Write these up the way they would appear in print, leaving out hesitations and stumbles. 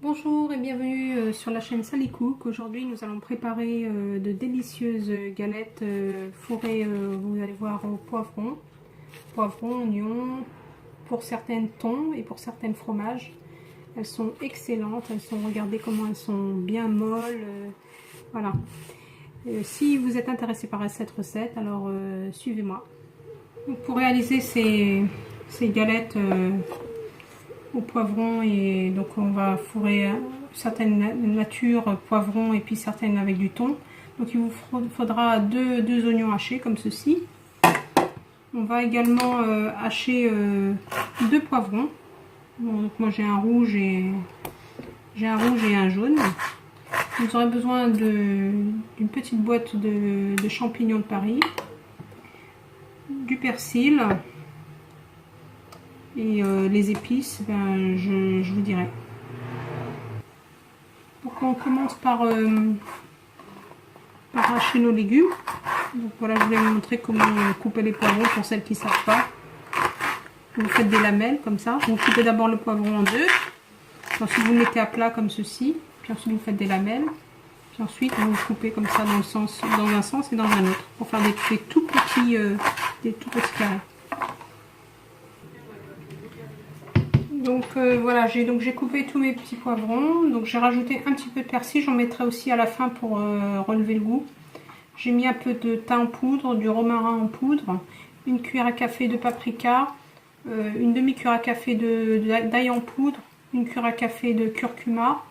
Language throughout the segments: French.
Bonjour et bienvenue sur la chaîne Sally Cook. Aujourd'hui nous allons préparer de délicieuses galettes fourrées, vous allez voir, au poivron, oignon, pour certaines thon et pour certaines fromages. Elles sont excellentes, regardez comment elles sont bien molles, voilà. Si vous êtes intéressé par cette recette, alors suivez-moi. Pour réaliser ces galettes au poivron, et donc on va fourrer certaines natures poivron et puis certaines avec du thon. Donc il vous faudra deux oignons hachés comme ceci. On va également hacher deux poivrons. Bon, donc moi j'ai un rouge et un jaune. Vous aurez besoin d'une petite boîte de champignons de Paris, du persil. Et les épices, ben, je vous dirai. Donc on commence par hacher nos légumes. Donc voilà, je vais vous montrer comment couper les poivrons pour celles qui ne savent pas. Vous faites des lamelles comme ça. Vous coupez d'abord le poivron en deux. Ensuite vous le mettez à plat comme ceci. Puis ensuite vous faites des lamelles. Puis ensuite vous coupez comme ça dans un sens et dans un autre. Pour faire des tout petits carrés. Donc voilà, j'ai coupé tous mes petits poivrons. Donc j'ai rajouté un petit peu de persil, j'en mettrai aussi à la fin pour relever le goût. J'ai mis un peu de thym en poudre, du romarin en poudre, une cuillère à café de paprika, une demi-cuillère à café d'ail en poudre, une cuillère à café de curcuma,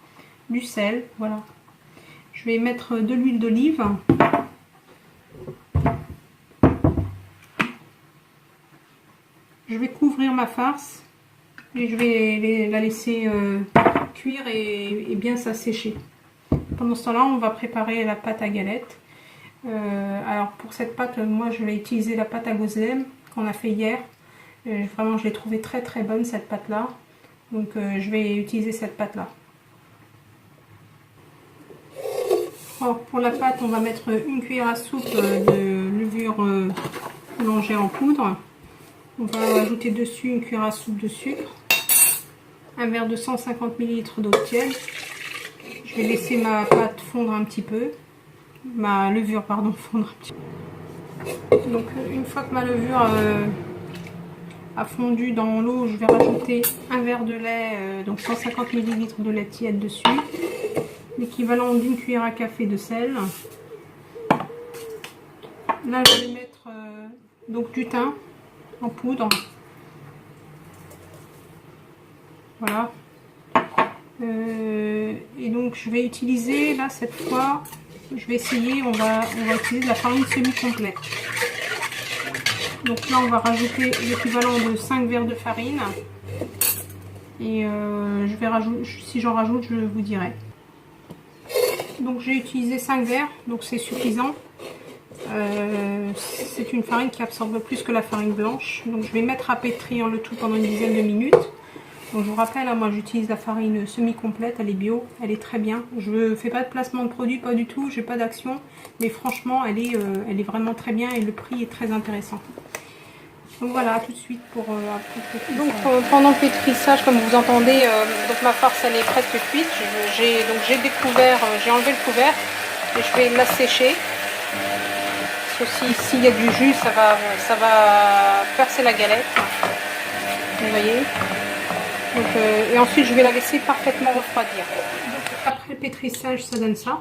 du sel, voilà. Je vais mettre de l'huile d'olive. Je vais couvrir ma farce. Et je vais la laisser cuire et bien s'assécher. Pendant ce temps-là, on va préparer la pâte à galette. Alors pour cette pâte, moi je vais utiliser la pâte à gozlem qu'on a fait hier. Vraiment, je l'ai trouvée très très bonne cette pâte-là. Donc je vais utiliser cette pâte-là. Alors pour la pâte, on va mettre une cuillère à soupe de levure mélangée en poudre. On va ajouter dessus une cuillère à soupe de sucre. Un verre de 150 ml d'eau tiède. Je vais laisser ma pâte fondre un petit peu. Ma levure, pardon, fondre un petit peu. Donc une fois que ma levure a fondu dans l'eau, je vais rajouter un verre de lait, donc 150 ml de lait tiède dessus. L'équivalent d'une cuillère à café de sel. Là, je vais mettre donc du thym en poudre. Voilà. Et donc je vais utiliser, là cette fois, je vais essayer, on va utiliser de la farine semi-complète. Donc là on va rajouter l'équivalent de 5 verres de farine. Et je vais rajouter, si j'en rajoute, je vous dirai. Donc j'ai utilisé 5 verres, donc c'est suffisant. C'est une farine qui absorbe plus que la farine blanche. Donc je vais mettre à pétrir le tout pendant une dizaine de minutes. Donc je vous rappelle, hein, moi j'utilise la farine semi-complète, elle est bio, elle est très bien. Je ne fais pas de placement de produit, pas du tout, j'ai pas d'action. Mais franchement, elle est vraiment très bien et le prix est très intéressant. Donc voilà, à tout de suite pour donc pendant le pétrissage, comme vous entendez, donc ma farce elle est presque cuite. J'ai découvert, j'ai enlevé le couvercle et je vais la sécher. Ceci, s'il y a du jus, ça va percer la galette. Vous voyez. Donc, et ensuite je vais la laisser parfaitement refroidir. Donc, après le pétrissage, ça donne ça.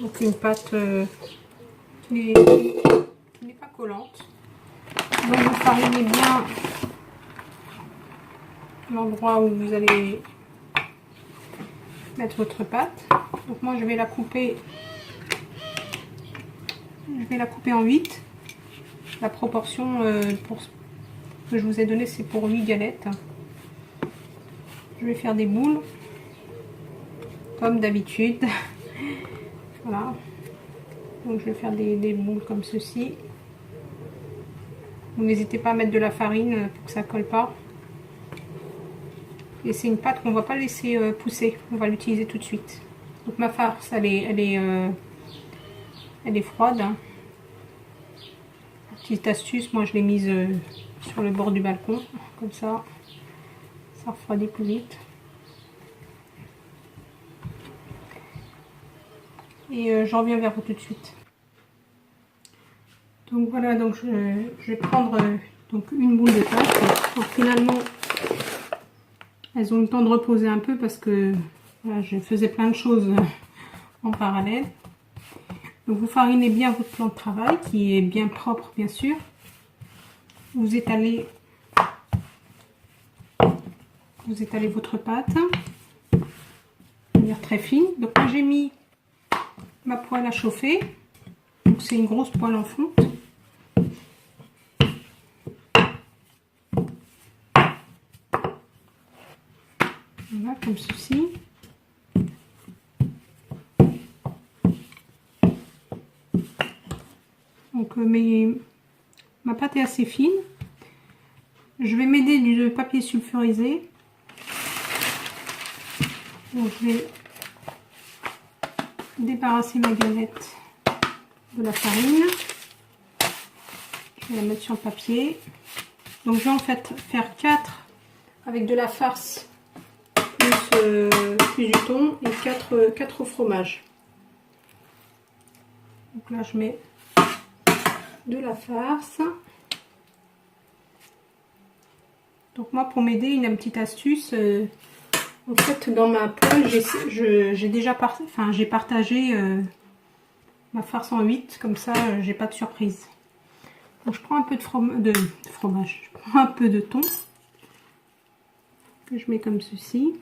Donc une pâte qui n'est pas collante. Donc vous farinez bien l'endroit où vous allez mettre votre pâte. Donc moi je vais la couper. Je vais la couper en 8. La proportion que je vous ai donné, c'est pour 8 galettes. Je vais faire des boules comme d'habitude. Voilà. Donc je vais faire des boules comme ceci. Vous n'hésitez pas à mettre de la farine pour que ça ne colle pas. Et c'est une pâte qu'on ne va pas laisser pousser. On va l'utiliser tout de suite. Donc ma farce, elle est froide. Hein. Petite astuce, moi je l'ai mise sur le bord du balcon. Comme ça refroidit plus vite. et je reviens vers vous tout de suite. Donc voilà, donc je vais prendre donc une boule de pâte. Donc finalement, elles ont le temps de reposer un peu parce que voilà, je faisais plein de choses en parallèle. Donc vous farinez bien votre plan de travail qui est bien propre bien sûr. Vous étalez votre pâte de manière très fine. Donc moi j'ai mis ma poêle à chauffer. Donc c'est une grosse poêle en fonte. Voilà, comme ceci. Donc ma pâte est assez fine. Je vais m'aider du papier sulfurisé. Donc je vais débarrasser ma galette de la farine. Je vais la mettre sur le papier. Donc je vais en fait faire 4 avec de la farce plus du thon et 4 au fromage. Donc là je mets de la farce. Donc moi pour m'aider, une petite astuce, en fait dans ma poêle j'ai déjà j'ai partagé ma farce en 8, comme ça j'ai pas de surprise. Donc je prends un peu de fromage, je prends un peu de thon que je mets comme ceci.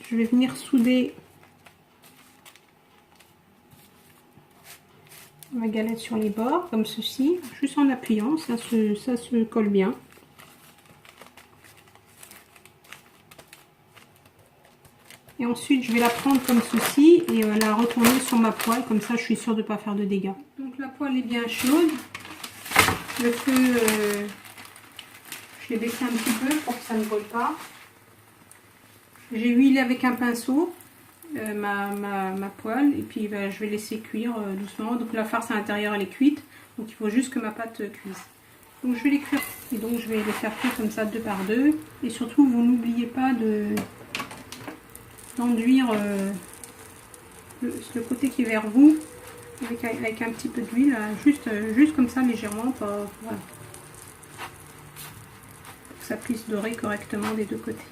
Je vais venir souder ma galette sur les bords comme ceci, juste en appuyant, ça se colle bien. Et ensuite je vais la prendre comme ceci et la retourner sur ma poêle, comme ça je suis sûre de ne pas faire de dégâts. Donc la poêle est bien chaude, le feu je l'ai baissé un petit peu pour que ça ne brûle pas. J'ai huilé avec un pinceau ma poêle et puis je vais laisser cuire doucement. Donc la farce à l'intérieur elle est cuite, donc il faut juste que ma pâte cuise. Donc je vais les cuire et donc je vais les faire cuire comme ça 2 par 2 et surtout vous n'oubliez pas d'enduire le côté qui est vers vous avec un petit peu d'huile, juste comme ça légèrement pour, voilà, pour que ça puisse dorer correctement des deux côtés.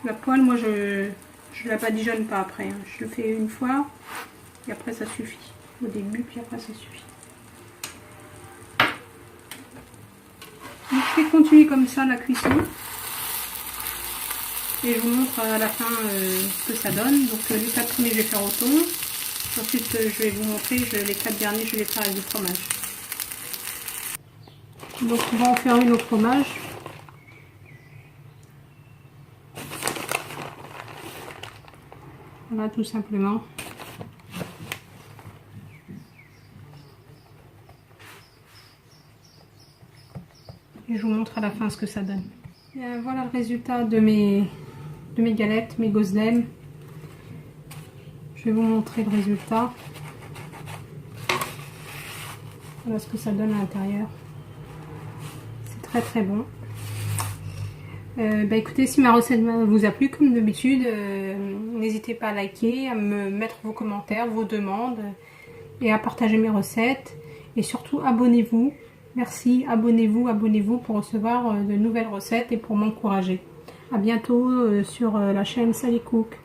La poêle, moi je la badigeonne pas après, hein. Je le fais une fois et après ça suffit. Au début, puis après ça suffit. Donc, je vais continuer comme ça la cuisson. Et je vous montre à la fin ce que ça donne. Donc les 4 premiers je vais faire au thon. Ensuite je vais vous montrer les 4 derniers je vais faire avec du fromage. Donc on va en faire une au fromage. Voilà, tout simplement. Et je vous montre à la fin ce que ça donne. Et voilà le résultat de mes galettes, mes gozlem. Je vais vous montrer le résultat. Voilà ce que ça donne à l'intérieur. C'est très très bon. Écoutez, si ma recette vous a plu, comme d'habitude, n'hésitez pas à liker, à me mettre vos commentaires, vos demandes et à partager mes recettes. Et surtout, abonnez-vous. Merci, abonnez-vous pour recevoir de nouvelles recettes et pour m'encourager. À bientôt sur la chaîne Sally Cook.